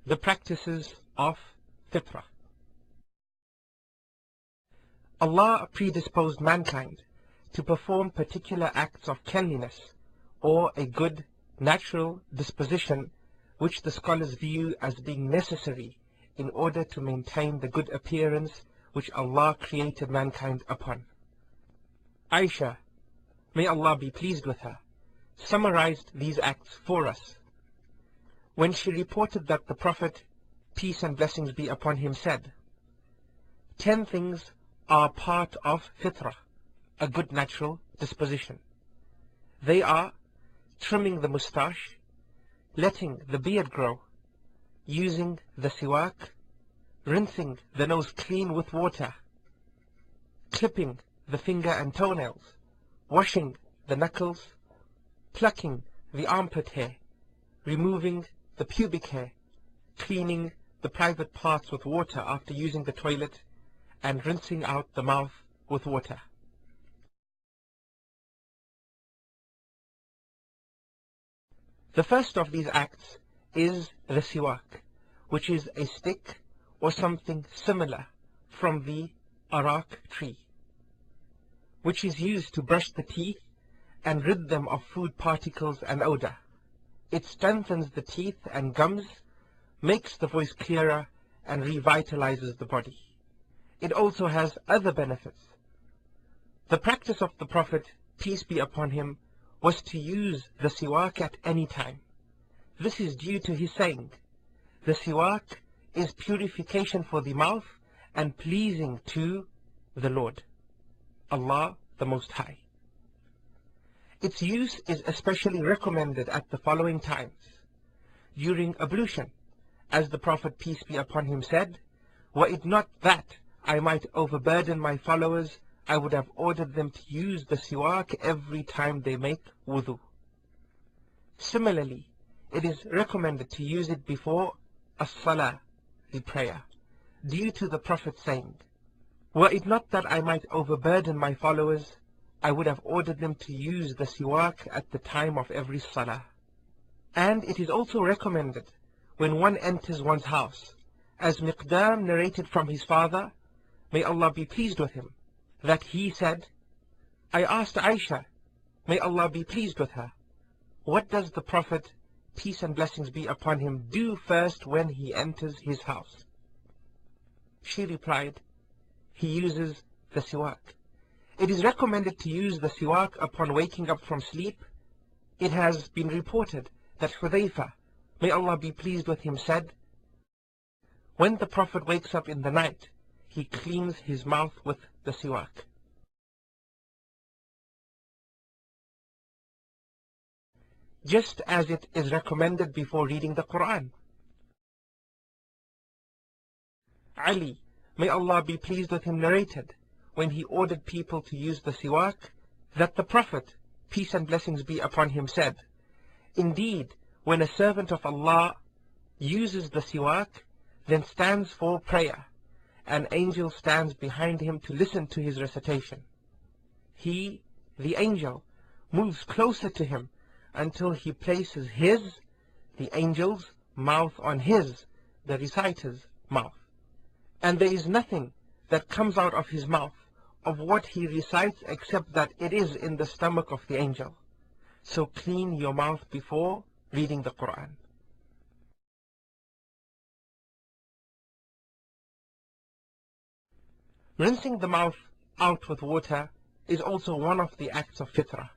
The practices of Fitra. Allah predisposed mankind to perform particular acts of cleanliness or a good natural disposition which the scholars view as being necessary in order to maintain the good appearance which Allah created mankind upon. Aisha, may Allah be pleased with her, summarized these acts for us when she reported that the Prophet, peace and blessings be upon him, said, 10 things are part of Fitra, a good natural disposition. They are trimming the moustache, letting the beard grow, using the siwak, rinsing the nose clean with water, clipping the finger and toenails, washing the knuckles, plucking the armpit hair, removing the pubic hair, cleaning the private parts with water after using the toilet, and rinsing out the mouth with water. The first of these acts is the siwak, which is a stick or something similar from the arak tree, which is used to brush the teeth and rid them of food particles and odor. It strengthens the teeth and gums, makes the voice clearer, and revitalizes the body. It also has other benefits. The practice of the Prophet, peace be upon him, was to use the siwak at any time. This is due to his saying, the siwak is purification for the mouth and pleasing to the Lord, Allah the Most High. Its use is especially recommended at the following times. During ablution, as the Prophet, peace be upon him, said, were it not that I might overburden my followers, I would have ordered them to use the siwak every time they make wudu. Similarly, it is recommended to use it before as-salah, the prayer, due to the Prophet saying, were it not that I might overburden my followers, I would have ordered them to use the siwak at the time of every salah. And it is also recommended when one enters one's house, as Miqdam narrated from his father, may Allah be pleased with him, that he said, I asked Aisha, may Allah be pleased with her, what does the Prophet, peace and blessings be upon him, do first when he enters his house? She replied, he uses the siwak. It is recommended to use the siwak upon waking up from sleep. It has been reported that Hudayfa, may Allah be pleased with him, said, when the Prophet wakes up in the night, he cleans his mouth with the siwak. Just as it is recommended before reading the Quran. Ali, may Allah be pleased with him, narrated, when he ordered people to use the siwak, that the Prophet, peace and blessings be upon him, said, indeed, when a servant of Allah uses the siwak, then stands for prayer, an angel stands behind him to listen to his recitation. He, the angel, moves closer to him until he places his, the angel's, mouth on his, the reciter's, mouth. And there is nothing that comes out of his mouth of what he recites except that it is in the stomach of the angel. So clean your mouth before reading the Quran. Rinsing the mouth out with water is also one of the acts of Fitra,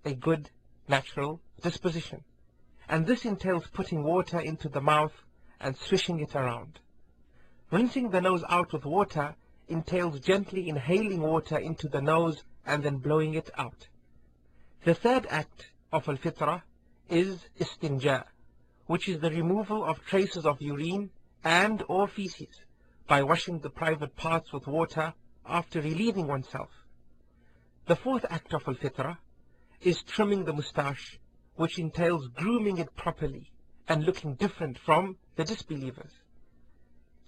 a good natural disposition, and this entails putting water into the mouth and swishing it around. Rinsing the nose out with water entails gently inhaling water into the nose and then blowing it out. The third act of al-Fitra is istinja, which is the removal of traces of urine and or feces by washing the private parts with water after relieving oneself. The fourth act of al-Fitra is trimming the moustache, which entails grooming it properly and looking different from the disbelievers.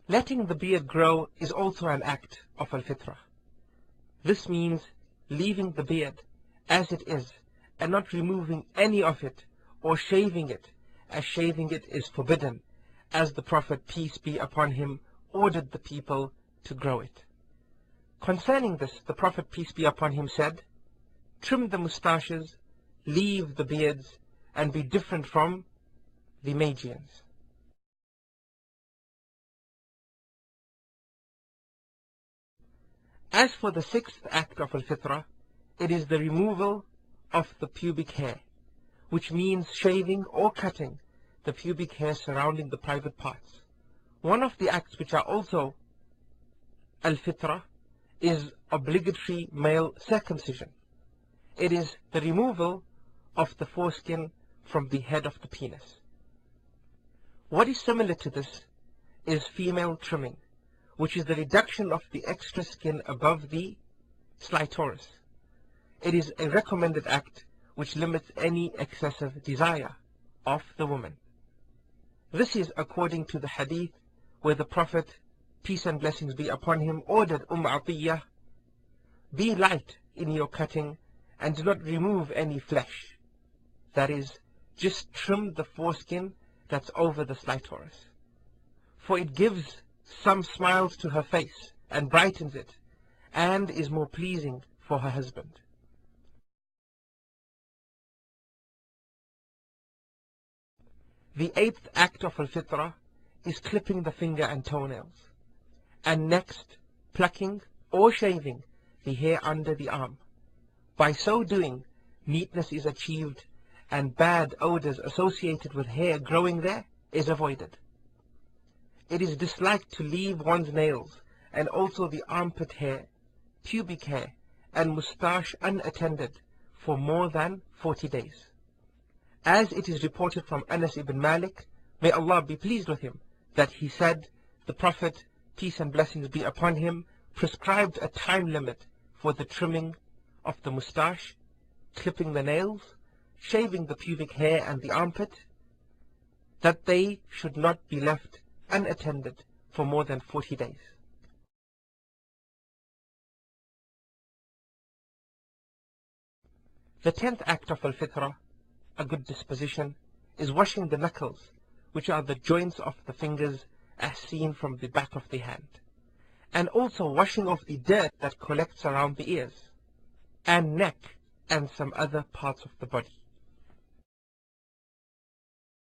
Letting the beard grow is also an act of al-Fitra. This means leaving the beard as it is and not removing any of it or shaving it, as shaving it is forbidden as the Prophet, peace be upon him, ordered the people to grow it. Concerning this, the Prophet, peace be upon him, said, "Trim the moustaches, leave the beards, and be different from the Magians." As for the sixth act of Al-Fitra, it is the removal of the pubic hair, which means shaving or cutting the pubic hair surrounding the private parts. One of the acts which are also Al-Fitra is obligatory male circumcision. It is the removal of the foreskin from the head of the penis. What is similar to this is female trimming, which is the reduction of the extra skin above the clitoris. It is a recommended act which limits any excessive desire of the woman. This is according to the hadith where the Prophet, peace and blessings be upon him, ordered Atiyah, "Be light in your cutting and do not remove any flesh." That is, just trim the foreskin that's over the clitoris. For it gives some smiles to her face and brightens it, and is more pleasing for her husband. The eighth act of Al-Fitra is clipping the finger and toenails, and next plucking or shaving the hair under the arm. By so doing, neatness is achieved and bad odors associated with hair growing there is avoided. It is disliked to leave one's nails and also the armpit hair, pubic hair, and moustache unattended for more than 40 days. As it is reported from Anas ibn Malik, may Allah be pleased with him, that he said, the Prophet, peace and blessings be upon him, prescribed a time limit for the trimming of the moustache, clipping the nails, shaving the pubic hair and the armpit, that they should not be left unattended for more than 40 days. The 10th act of Al-Fitra, a good disposition, is washing the knuckles, which are the joints of the fingers as seen from the back of the hand, and also washing off the dirt that collects around the ears and neck and some other parts of the body.